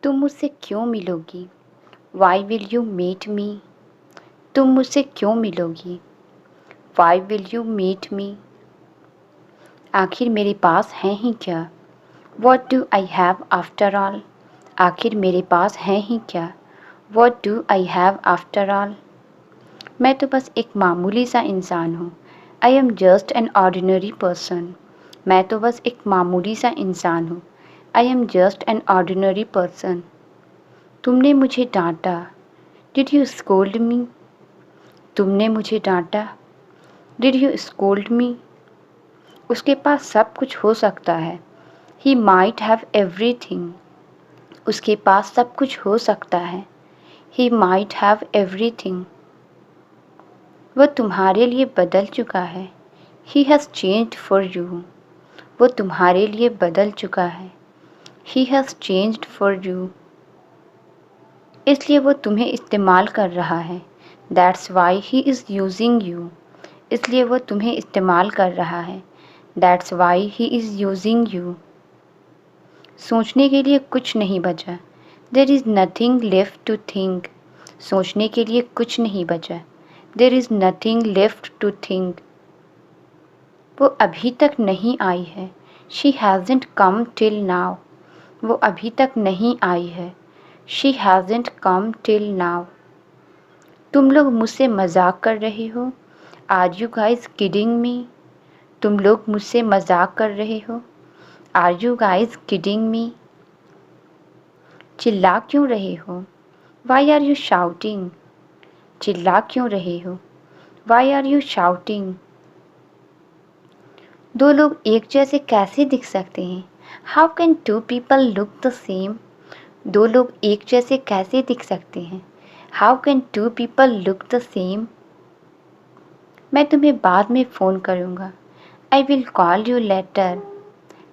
तुम मुझसे क्यों मिलोगी? Why will you meet me? तुम मुझसे क्यों मिलोगी? Why will you meet me? आखिर मेरे पास है ही क्या? What do I have after all? आखिर मेरे पास है ही क्या? What do I have after all? मैं तो बस एक मामूली सा इंसान हूँ। I am just an ordinary person. मैं तो बस एक मामूली सा इंसान हूँ। I am just an ordinary person. तुमने मुझे डांटा। डिड यू स्कोल्ड मी? तुमने मुझे डांटा। डिड यू स्कोल्ड मी? उसके पास सब कुछ हो सकता है। He might have everything. उसके पास सब कुछ हो सकता है। He might have everything. वह तुम्हारे लिए बदल चुका है। He has changed for you. वो तुम्हारे लिए बदल चुका है। He has changed for you. इसलिए वो तुम्हें इस्तेमाल कर रहा है। That's why he is using you. इसलिए वो तुम्हें इस्तेमाल कर रहा है। That's why he is using you. सोचने के लिए कुछ नहीं बचा। There is nothing left to think. सोचने के लिए कुछ नहीं बचा। There is nothing left to think. वो अभी तक नहीं आई है। She hasn't come till now. वो अभी तक नहीं आई है। She hasn't come till now. तुम लोग मुझसे मजाक कर रहे हो? Are you guys kidding me? तुम लोग मुझसे मजाक कर रहे हो? Are you guys kidding me? चिल्ला क्यों रहे हो? Why are you shouting? चिल्ला क्यों रहे हो? Why are you shouting? दो लोग एक जैसे कैसे दिख सकते हैं? How can two people look the same? दो लोग एक जैसे कैसे दिख सकते हैं? How can two people look the same? मैं तुम्हें बाद में फ़ोन करूँगा। I will call you letter.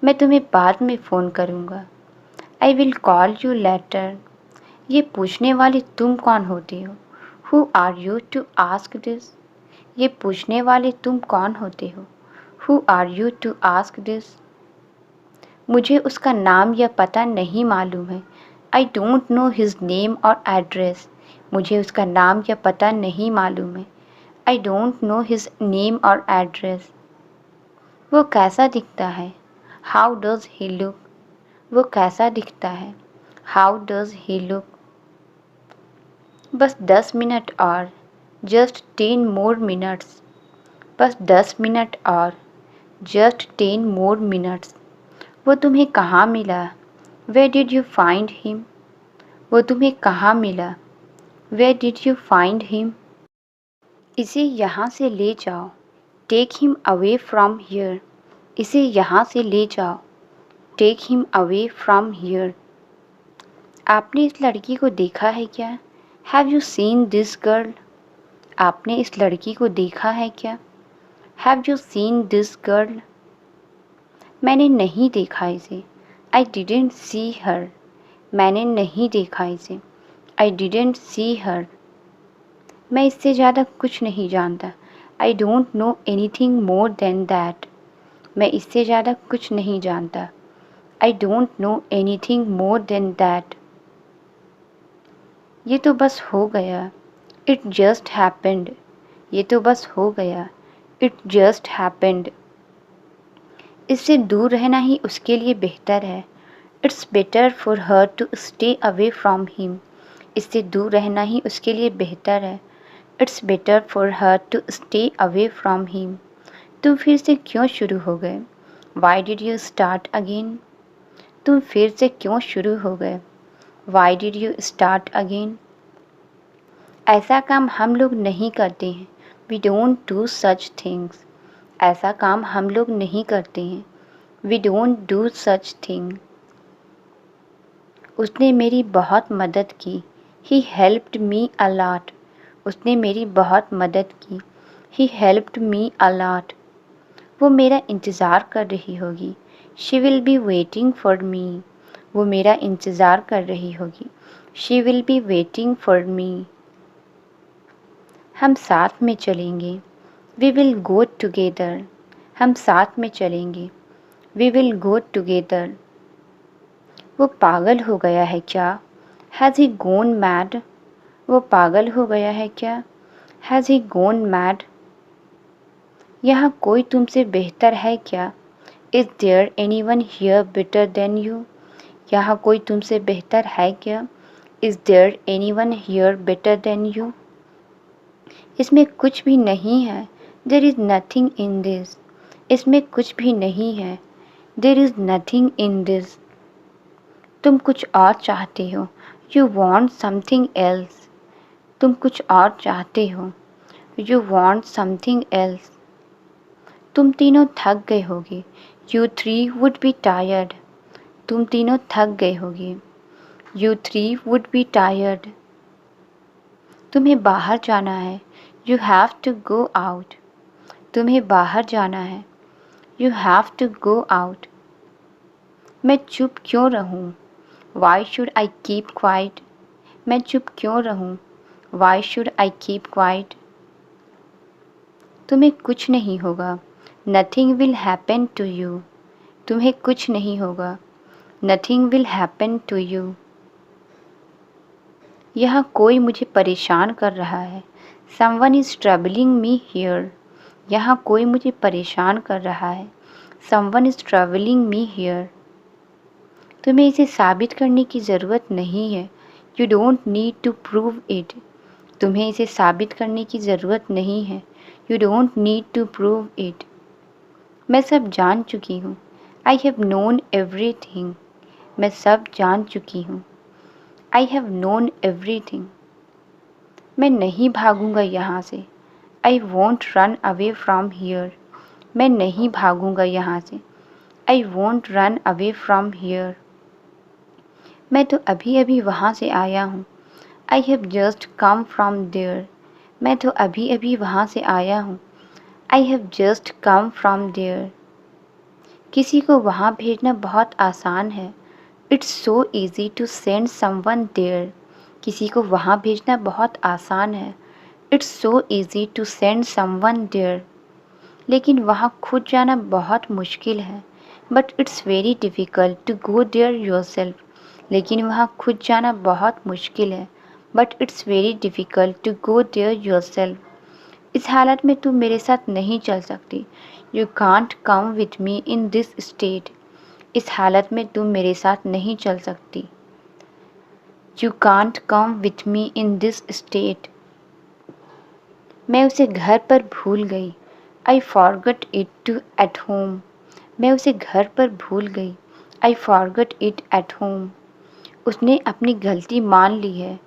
मैं तुम्हें बाद में फ़ोन करूँगा। I will call you later. ये पूछने वाले तुम कौन होते हो? Who are you to ask this? ये पूछने वाले तुम कौन होते हो? Who are you to ask this? मुझे उसका नाम या पता नहीं मालूम है। I don't know his name और एड्रेस। मुझे उसका नाम या पता नहीं मालूम है। I don't know his name और एड्रेस। वो कैसा दिखता है? How does he look? वो कैसा दिखता है? How does he look? बस 10 मिनट और। Just 10 more minutes. बस 10 मिनट और। Just 10 more minutes. वो तुम्हें कहाँ मिला? Where did you find him? वो तुम्हें कहाँ मिला? Where did you find him? इसे यहाँ से ले जाओ। Take him away from here. इसे यहाँ से ले जाओ। Take him away from here. आपने इस लड़की को देखा है क्या? Have you seen this girl? आपने इस लड़की को देखा है क्या? Have you seen this girl? मैंने नहीं देखा इसे। I didn't see her. मैंने नहीं देखा इसे। I didn't see her. मैं इससे ज़्यादा कुछ नहीं जानता। I don't know anything more than that. मैं इससे ज़्यादा कुछ नहीं जानता। I don't know anything more than that. ये तो बस हो गया। It just happened. ये तो बस हो गया। It just happened. इससे दूर रहना ही उसके लिए बेहतर है। It's better for her to stay away from him. इससे दूर रहना ही उसके लिए बेहतर है। It's better for her to stay away from him. तुम फिर से क्यों शुरू हो गए? Why did you start again? तुम फिर से क्यों शुरू हो गए? Why did you start again? ऐसा काम हम लोग नहीं करते हैं। We don't do such things. ऐसा काम हम लोग नहीं करते हैं। We don't do such thing. उसने मेरी बहुत मदद की। He helped me a lot. उसने मेरी बहुत मदद की। He helped me a lot. वो मेरा इंतज़ार कर रही होगी। She will be waiting for me. वो मेरा इंतज़ार कर रही होगी। She will be waiting for me. हम साथ में चलेंगे। We will go together. हम साथ में चलेंगे। We will go together. वो पागल हो गया है क्या? Has he gone mad? वो पागल हो गया है क्या? Has he gone mad? यहाँ कोई तुमसे बेहतर है क्या? Is there anyone here better than you? यहाँ कोई तुमसे बेहतर है क्या? Is there anyone here better than you? इसमें कुछ भी नहीं है। There is nothing in this. इसमें कुछ भी नहीं है। There is nothing in this. तुम कुछ और चाहते हो। You want something else. तुम कुछ और चाहते हो। You want something else. तुम तीनों थक गए होगे। You three would be tired. तुम तीनों थक गए होगे। You three would be tired. तुम्हें बाहर जाना है। You have to go out. तुम्हें बाहर जाना है। You have to go out. मैं चुप क्यों रहूं? Why should I keep quiet? मैं चुप क्यों रहूं? Why should I keep quiet? तुम्हें कुछ नहीं होगा। Nothing will happen to you. तुम्हें कुछ नहीं होगा। Nothing will happen to you. यहाँ कोई मुझे परेशान कर रहा है। Someone is troubling me here. यहाँ कोई मुझे परेशान कर रहा है। Someone is troubling me here. तुम्हें इसे साबित करने की ज़रूरत नहीं है। You don't need to prove it. तुम्हें इसे साबित करने की ज़रूरत नहीं है। You don't need to prove it. मैं सब जान चुकी हूँ। I have known everything. मैं सब जान चुकी हूँ। I have known everything. मैं नहीं भागूंगा यहाँ से। I won't run away from here. मैं नहीं भागूंगा यहाँ से। I won't run away from here. मैं तो अभी अभी वहाँ से आया हूँ। I have just come from there. मैं तो अभी अभी वहाँ से आया हूँ। I have just come from there. किसी को वहाँ भेजना बहुत आसान है। It's so easy to send someone there. किसी को वहाँ भेजना बहुत आसान है। It's so easy to send someone there. लेकिन वहाँ खुद जाना बहुत मुश्किल है। But it's very difficult to go there yourself. लेकिन वहाँ खुद जाना बहुत मुश्किल है। But it's very difficult to go there yourself. इस हालत में तुम मेरे साथ नहीं चल सकती। You can't come with me in this state. इस हालत में तुम मेरे साथ नहीं चल सकती। You can't come with me in this state. मैं उसे घर पर भूल गई। I forgot it to at home. मैं उसे घर पर भूल गई। I forgot it at home. उसने अपनी गलती मान ली है।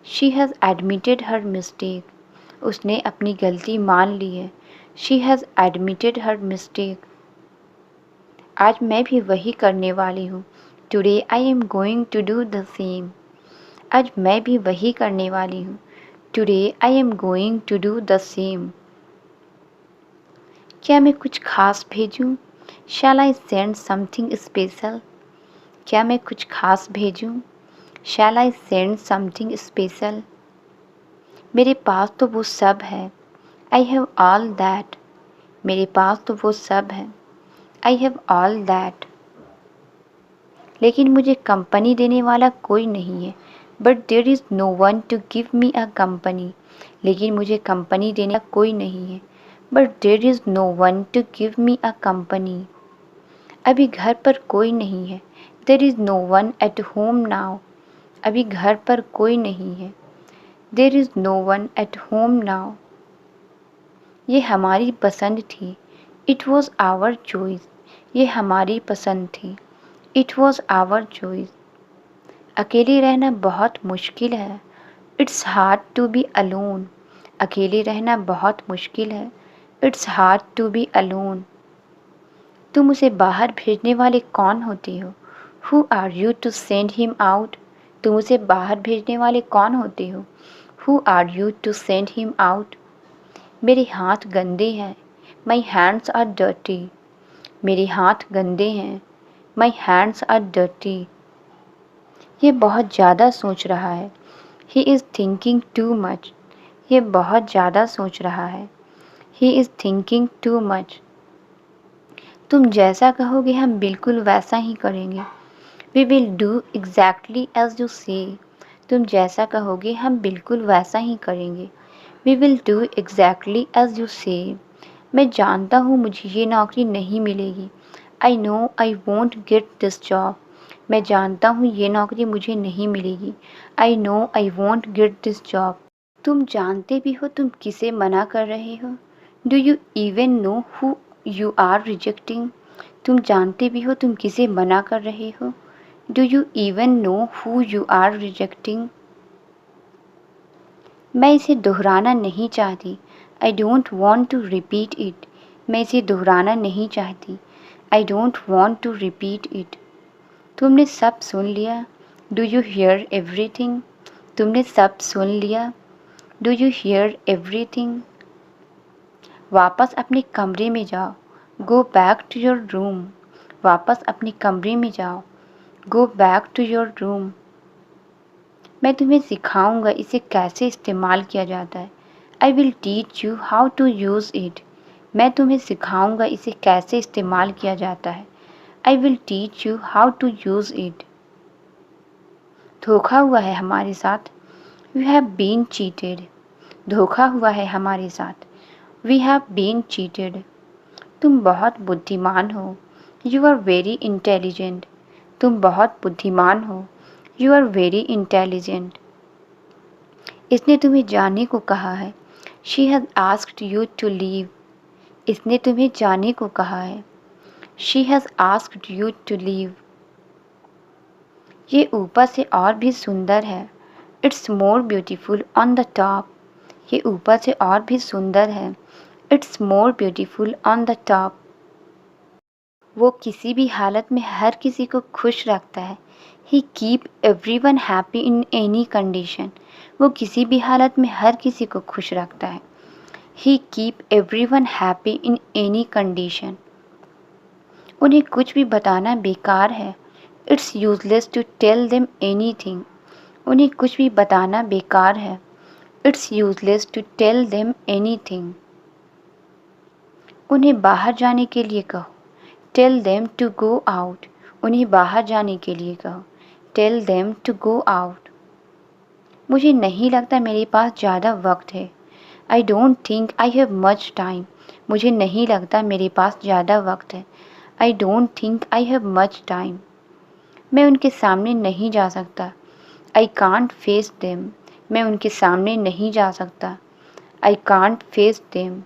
She has admitted her mistake. उसने अपनी गलती मान ली है। She has admitted her mistake. आज मैं भी वही करने वाली हूँ। Today I am going to do the same. आज मैं भी वही करने वाली हूँ। Today I am going to do the same. क्या मैं कुछ खास भेजूँ? Shall I send something special? क्या मैं कुछ खास भेजूँ? Shall I send something special? मेरे पास तो वो सब है। I have all that. मेरे पास तो वो सब है। I have all that. लेकिन मुझे कंपनी देने वाला कोई नहीं है। But there is no one to give me a company. लेकिन मुझे कंपनी देने का कोई नहीं है। But there is no one to give me a company. अभी घर पर कोई नहीं है। There is no one at home now. अभी घर पर कोई नहीं है। There is no one at home now. ये हमारी पसंद थी। It was our choice. ये हमारी पसंद थी। It was our choice. अकेले रहना बहुत मुश्किल है। It's hard to be alone. अकेले रहना बहुत मुश्किल है। It's hard to be alone. तुम उसे बाहर भेजने वाले कौन होते हो? Who are you to send him out? तुम उसे बाहर भेजने वाले कौन होते हो? Who are you to send him out? मेरे हाथ गंदे हैं। My hands are dirty. मेरे हाथ गंदे हैं। My hands are dirty. ये बहुत ज़्यादा सोच रहा है। He is thinking too much. ये बहुत ज़्यादा सोच रहा है। He is thinking too much. तुम जैसा कहोगे हम बिल्कुल वैसा ही करेंगे। We will do exactly as you say. तुम जैसा कहोगे हम बिल्कुल वैसा ही करेंगे। We will do exactly as you say. मैं जानता हूँ मुझे ये नौकरी नहीं मिलेगी। I know I won't get this job. मैं जानता हूँ ये नौकरी मुझे नहीं मिलेगी। I know I won't get this job. तुम जानते भी हो तुम किसे मना कर रहे हो। Do you even know who you are rejecting. तुम जानते भी हो तुम किसे मना कर रहे हो। Do you even know who you are rejecting. मैं इसे दोहराना नहीं चाहती। I don't want to repeat it. मैं इसे दोहराना नहीं चाहती। I don't want to repeat it. तुमने सब सुन लिया। Do you hear everything. तुमने सब सुन लिया। Do you hear everything. वापस अपने कमरे में जाओ। Go back to your room. वापस अपने कमरे में जाओ। Go back to your room. मैं तुम्हें सिखाऊंगा इसे कैसे इस्तेमाल किया जाता है। I will teach you how to use it. मैं तुम्हें सिखाऊंगा इसे कैसे इस्तेमाल किया जाता है। I will teach you how to use it. धोखा हुआ है हमारे साथ। We have been cheated. धोखा हुआ है हमारे साथ। We have been cheated. तुम बहुत बुद्धिमान हो। You are very intelligent. तुम बहुत बुद्धिमान हो। You are very intelligent. इसने तुम्हें जाने को कहा है। She has asked you to leave. इसने तुम्हें जाने को कहा है। She has asked you to leave. ये ऊपर से और भी सुंदर है। It's more beautiful on the top. ये ऊपर से और भी सुंदर है। It's more beautiful on the top. वो किसी भी हालत में हर किसी को खुश रखता है। He keep everyone happy in any condition. वो किसी भी हालत में हर किसी को खुश रखता है। He keep everyone happy in any condition. उन्हें कुछ भी बताना बेकार है। It's useless to tell them anything. उन्हें कुछ भी बताना बेकार है। It's useless to tell them anything. उन्हें बाहर जाने के लिए कहो। Tell them to go out. उन्हें बाहर जाने के लिए कहो। Tell them to go out. मुझे नहीं लगता मेरे पास ज़्यादा वक्त है। I don't think I have much time. मुझे नहीं लगता मेरे पास ज़्यादा वक्त है। I don't think I have much time. मैं उनके सामने नहीं जा सकता। I can't face them. मैं उनके सामने नहीं जा सकता। I can't face them.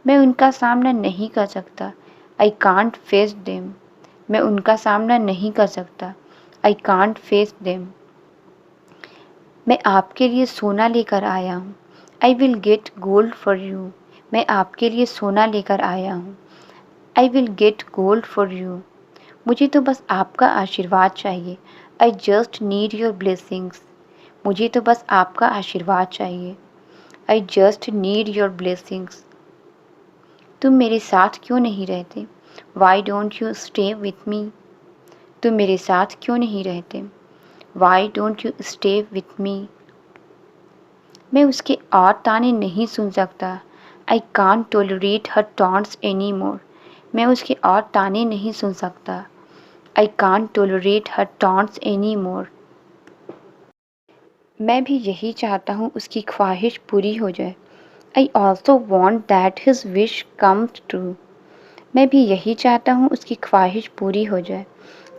मैं उनका सामना नहीं कर सकता। I can't face them. मैं उनका सामना नहीं कर सकता। I can't face them. मैं आपके लिए सोना लेकर आया हूँ। I will get gold for you. मैं आपके लिए सोना लेकर आया हूँ। I will get gold for you. मुझे तो बस आपका आशीर्वाद चाहिए। I just need your blessings. मुझे तो बस आपका आशीर्वाद चाहिए। I just need your blessings. तुम मेरे साथ क्यों नहीं रहते। Why don't you stay with me. तुम मेरे साथ क्यों नहीं रहते। Why don't you stay with me. मैं उसके और ताने नहीं सुन सकता। I can't tolerate her taunts any more. मैं उसके और ताने नहीं सुन सकता। I can't tolerate her taunts any more. मैं भी यही चाहता हूँ उसकी ख्वाहिश पूरी हो जाए। I also want that his wish comes true. मैं भी यही चाहता हूँ उसकी ख्वाहिश पूरी हो जाए।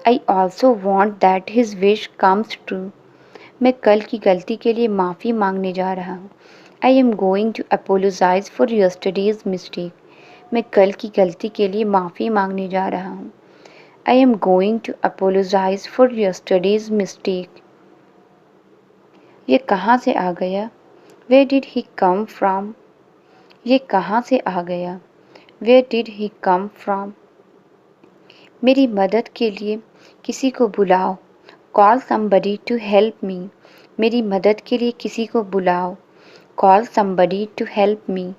I also want that his wish comes true. मैं कल की गलती के लिए माफ़ी मांगने जा रहा हूँ। I am going to apologise for yesterday's mistake. मैं कल की गलती के लिए माफ़ी मांगने जा रहा हूँ। I am going to apologise for yesterday's mistake. ये कहाँ से आ गया। Where did he come from. ये कहाँ से आ गया। Where did he come from. मेरी मदद के लिए किसी को बुलाओ। Call somebody to help me. मेरी मदद के लिए किसी को बुलाओ। Call somebody to help me.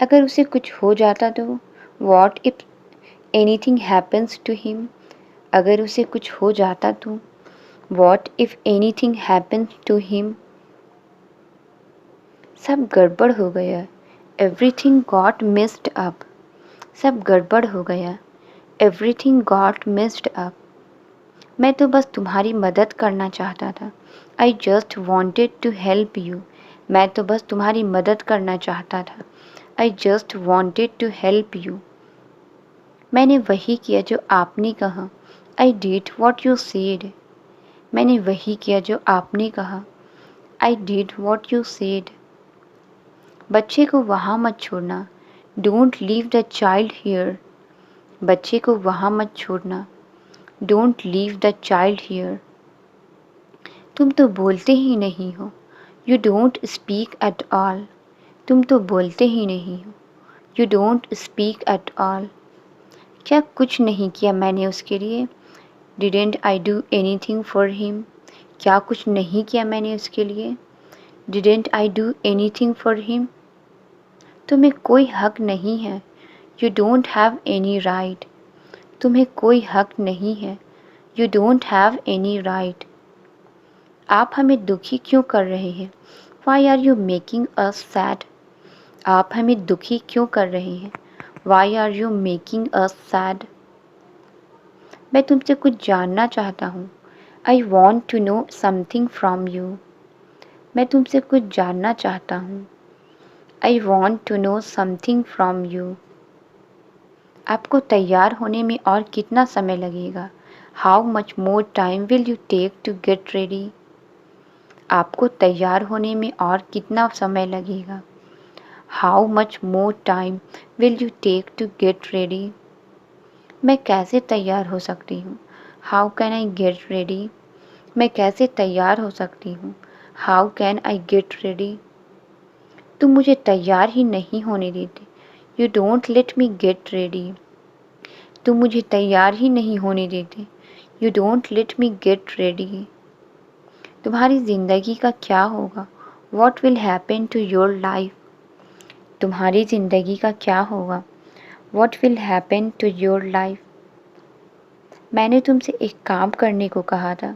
अगर उसे कुछ हो जाता तो। What if anything happens to him. अगर उसे कुछ हो जाता तो। What if anything happens to him. सब गड़बड़ हो गया। Everything got missed up. सब गड़बड़ हो गया। Everything got missed up. मैं तो बस तुम्हारी मदद करना चाहता था। I just wanted to help you. मैं तो बस तुम्हारी मदद करना चाहता था। I just wanted to help you. मैंने वही किया जो आपने कहा। I did what you said. मैंने वही किया जो आपने कहा। I did what you said. बच्चे को वहाँ मत छोड़ना। Don't leave the child here. बच्चे को वहाँ मत छोड़ना। Don't leave the child here. तुम तो बोलते ही नहीं हो। You don't speak at all. तुम तो बोलते ही नहीं हो। You don't speak at all. क्या कुछ नहीं किया मैंने उसके लिए? Didn't I do anything for him. क्या कुछ नहीं किया मैंने उसके लिए? Didn't I do anything for him. तुम्हें कोई हक नहीं है। You don't have any right. तुम्हें कोई हक नहीं है। You don't have any right. आप हमें दुखी क्यों कर रहे हैं? Why are you making us sad. आप हमें दुखी क्यों कर रहे हैं? Why are you making us sad. मैं तुमसे कुछ जानना चाहता हूँ। I want to know something from you. मैं तुमसे कुछ जानना चाहता हूँ। I want to know something from you. आपको तैयार होने में और कितना समय लगेगा? How much more time will you take to get ready. आपको तैयार होने में और कितना समय लगेगा? How much more time will you take to get ready. मैं कैसे तैयार हो सकती हूँ? How can I get ready. मैं कैसे तैयार हो सकती हूँ? How can I get ready. तुम मुझे तैयार ही नहीं होने देते। You don't let me get ready. तुम मुझे तैयार ही नहीं होने देते। You don't let me get ready. तुम्हारी ज़िंदगी का क्या होगा? What will happen to your life. तुम्हारी ज़िंदगी का क्या होगा? What will happen to your life. मैंने तुमसे एक काम करने को कहा था।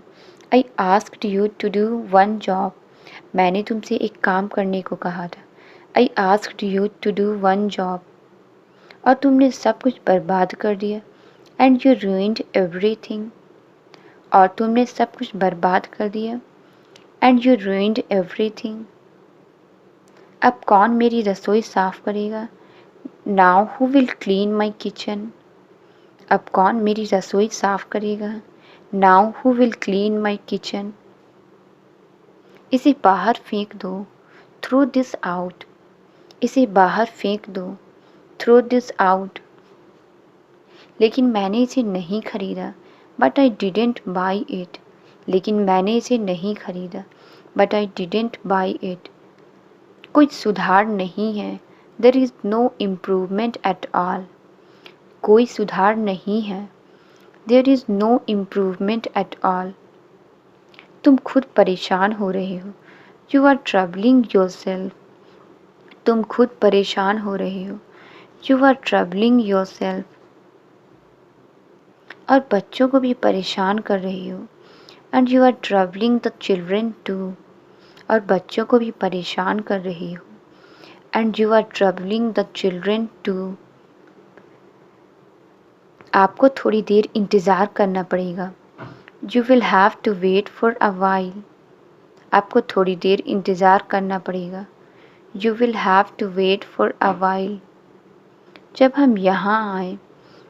I asked you to do one job. मैंने तुमसे एक काम करने को कहा था। I asked you to do one job. और तुमने सब कुछ बर्बाद कर दिया। And you ruined everything. और तुमने सब कुछ बर्बाद कर दिया। And you ruined everything. अब कौन मेरी रसोई साफ़ करेगा? Now who will clean my kitchen. अब कौन मेरी रसोई साफ़ करेगा? Now who will clean my kitchen. इसे बाहर फेंक दो। Throw this out. इसे बाहर फेंक दो। Throw this out. लेकिन मैंने इसे नहीं खरीदा। But I didn't buy it. लेकिन मैंने इसे नहीं खरीदा। But I didn't buy it. कोई सुधार नहीं है। There is no improvement at all. कोई सुधार नहीं है। There is no improvement at all. तुम खुद परेशान हो रहे हो। You are troubling yourself. तुम खुद परेशान हो रहे हो। You are troubling yourself. और बच्चों को भी परेशान कर रही हो। And you are troubling the children too. और बच्चों को भी परेशान कर रही हो। And you are troubling the children too. आपको थोड़ी देर इंतज़ार करना पड़ेगा। You will have to wait for a while. आपको थोड़ी देर इंतज़ार करना पड़ेगा। You will have to wait for a while. जब हम यहाँ आए।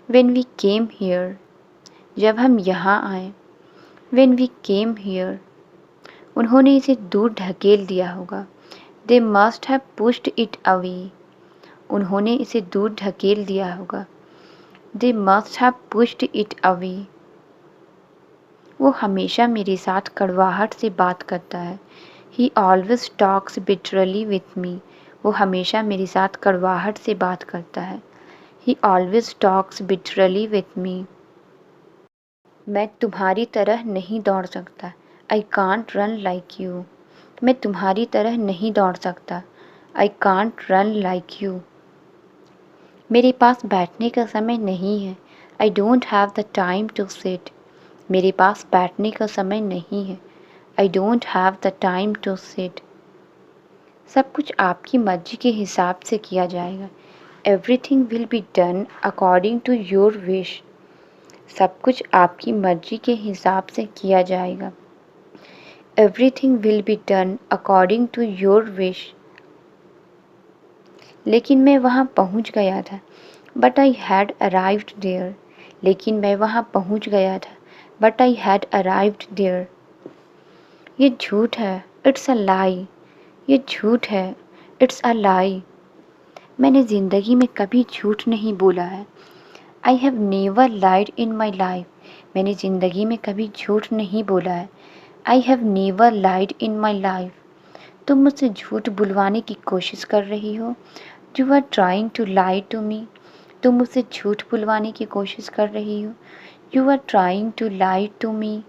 When we came here. जब हम यहाँ आए। When we came here. उन्होंने इसे दूर ढकेल दिया होगा। They must have pushed it away. उन्होंने इसे दूर ढकेल दिया होगा। They must have pushed it away. वो हमेशा मेरे साथ कड़वाहट से बात करता है। ही always talks bitterly with me. वो हमेशा मेरे साथ कड़वाहट से बात करता है। ही always talks bitterly with me. मैं तुम्हारी तरह नहीं दौड़ सकता। I can't run like you. मैं तुम्हारी तरह नहीं दौड़ सकता। I can't run like you. मेरे पास बैठने का समय नहीं है। I don't have the time to sit. मेरे पास बैठने का समय नहीं है। I don't have the time to sit. सब कुछ आपकी मर्जी के हिसाब से किया जाएगा। Everything will be done according to your wish. सब कुछ आपकी मर्जी के हिसाब से किया जाएगा। Everything will be done according to your wish. लेकिन मैं वहाँ पहुँच गया था, but I had arrived there. लेकिन मैं वहाँ पहुँच गया था, but I had arrived there. ये झूठ है, इट्स अ लाई। ये झूठ है, इट्स अ लाई। मैंने ज़िंदगी में कभी झूठ नहीं बोला है। I have never lied in my life. मैंने ज़िंदगी में कभी झूठ नहीं बोला है। I have never lied in my life. तुम मुझसे झूठ बुलवाने की कोशिश कर रही हो। You are trying to lie to me. तुम मुझसे झूठ बुलवाने की कोशिश कर रही हो। You are trying to lie to me.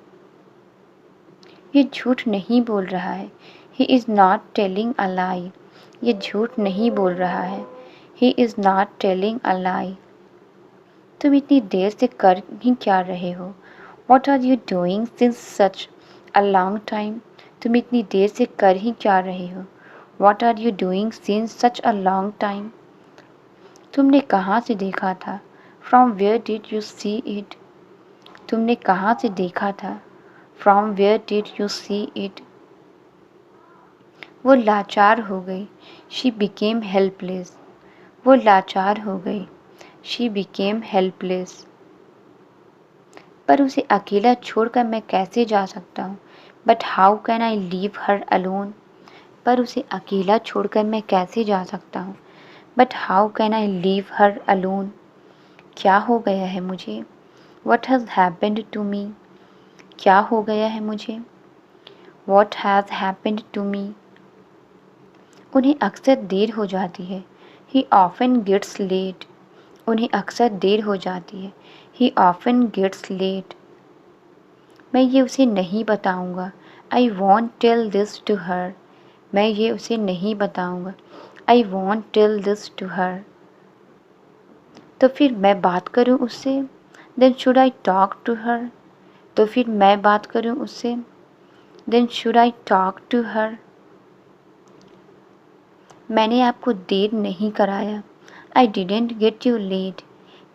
ये झूठ नहीं बोल रहा है। He is not telling a लाई। ये झूठ नहीं बोल रहा है। He is not telling a lie. तुम इतनी देर से कर ही क्या रहे हो? What are you doing since such a long time? तुम इतनी देर से कर ही क्या रहे हो? What are you doing since such a long time? तुमने कहाँ से देखा था? From where did you see it? तुमने कहाँ से देखा था? From where did you see it? वो लाचार हो गई। She became helpless. वो लाचार हो गई। She became helpless. पर उसे अकेला छोड़कर मैं कैसे जा सकता हूँ? But how can I leave her alone? पर उसे अकेला छोड़कर मैं कैसे जा सकता हूँ? But how can I leave her alone? क्या हो गया है मुझे? What has happened to me? क्या हो गया है मुझे? What has happened to me? उन्हें अक्सर देर हो जाती है। He often gets late. उन्हें अक्सर देर हो जाती है। He often gets late. मैं ये उसे नहीं बताऊंगा। I won't tell this to her. मैं ये उसे नहीं बताऊंगा। I won't tell this to her. तो फिर मैं बात करूं उससे? Then should I talk to her. तो फिर मैं बात करूं उससे? Then should I talk to her. मैंने आपको देर नहीं कराया। I didn't get you late.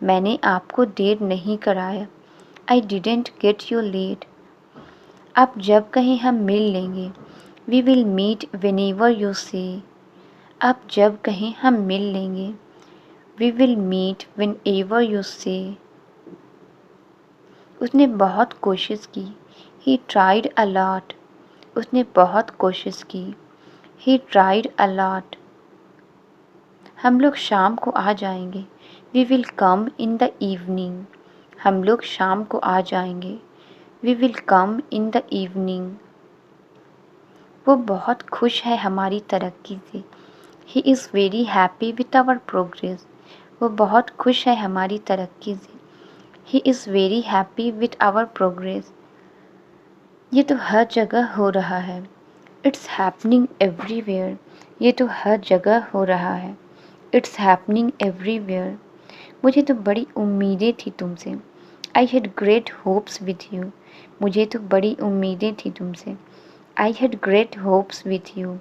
मैंने आपको देर नहीं कराया। I didn't get you late. आप जब कहें हम मिल लेंगे। We will meet whenever you say. आप जब कहें हम मिल लेंगे। We will meet whenever you say. उसने बहुत कोशिश की। He tried a lot. उसने बहुत कोशिश की। He tried a lot. हम लोग शाम को आ जाएंगे। We will come in the evening. हम लोग शाम को आ जाएंगे। We will come in the evening. वो बहुत खुश है हमारी तरक्की से। He is very happy with our progress. वो बहुत खुश है हमारी तरक्की से। He is very happy with our progress. ये तो हर जगह हो रहा है। It's happening everywhere. ये तो हर जगह हो रहा है। It's happening everywhere. मुझे तो बड़ी उम्मीदें थी तुमसे। I had great hopes with you. मुझे तो बड़ी उम्मीदें थी तुमसे। I had great hopes with you.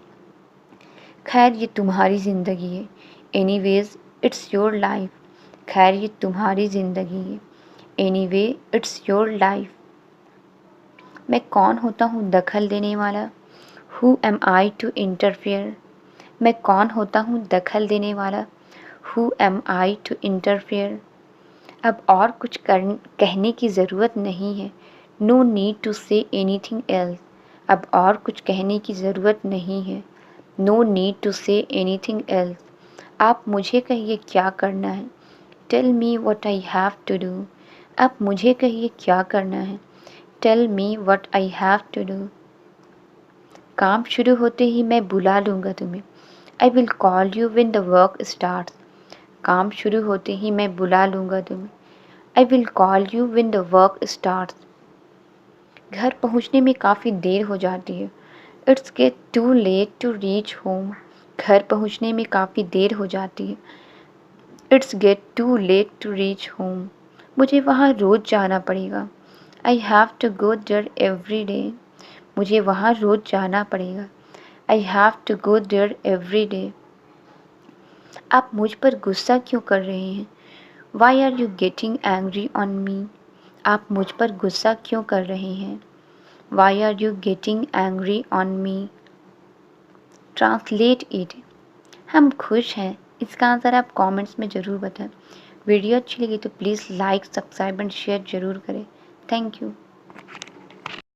खैर ये तुम्हारी ज़िंदगी है। Anyways it's your life. खैर ये तुम्हारी ज़िंदगी है। Anyway it's your life. मैं कौन होता हूँ दखल देने वाला? Who am I to interfere? मैं कौन होता हूँ दखल देने वाला? Who am I to interfere? अब और कुछ कहने की ज़रूरत नहीं है। No need to say anything else. अब और कुछ कहने की ज़रूरत नहीं है। No need to say anything else. आप मुझे कहिए क्या करना है। Tell me what I have to do. आप मुझे कहिए क्या करना है। Tell me what I have to do. काम शुरू होते ही मैं बुला लूँगा तुम्हें। I will call you when the work starts. काम शुरू होते ही मैं बुला लूँगा तुम्हें। I will call you when the work starts. घर पहुँचने में काफ़ी देर हो जाती है। It's get too late to reach home. घर पहुँचने में काफ़ी देर हो जाती है। It's get too late to reach home. मुझे वहाँ रोज़ जाना पड़ेगा। I have to go there every day. मुझे वहाँ रोज़ जाना पड़ेगा। I have to go there every day. आप मुझ पर गुस्सा क्यों कर रहे हैं? Why are you getting angry on me? आप मुझ पर गुस्सा क्यों कर रहे हैं? Why are you getting angry on me? Translate it, हम खुश हैं। इसका आंसर आप कमेंट्स में ज़रूर बताएं। वीडियो अच्छी लगी तो please like, subscribe and share ज़रूर करें। Thank you.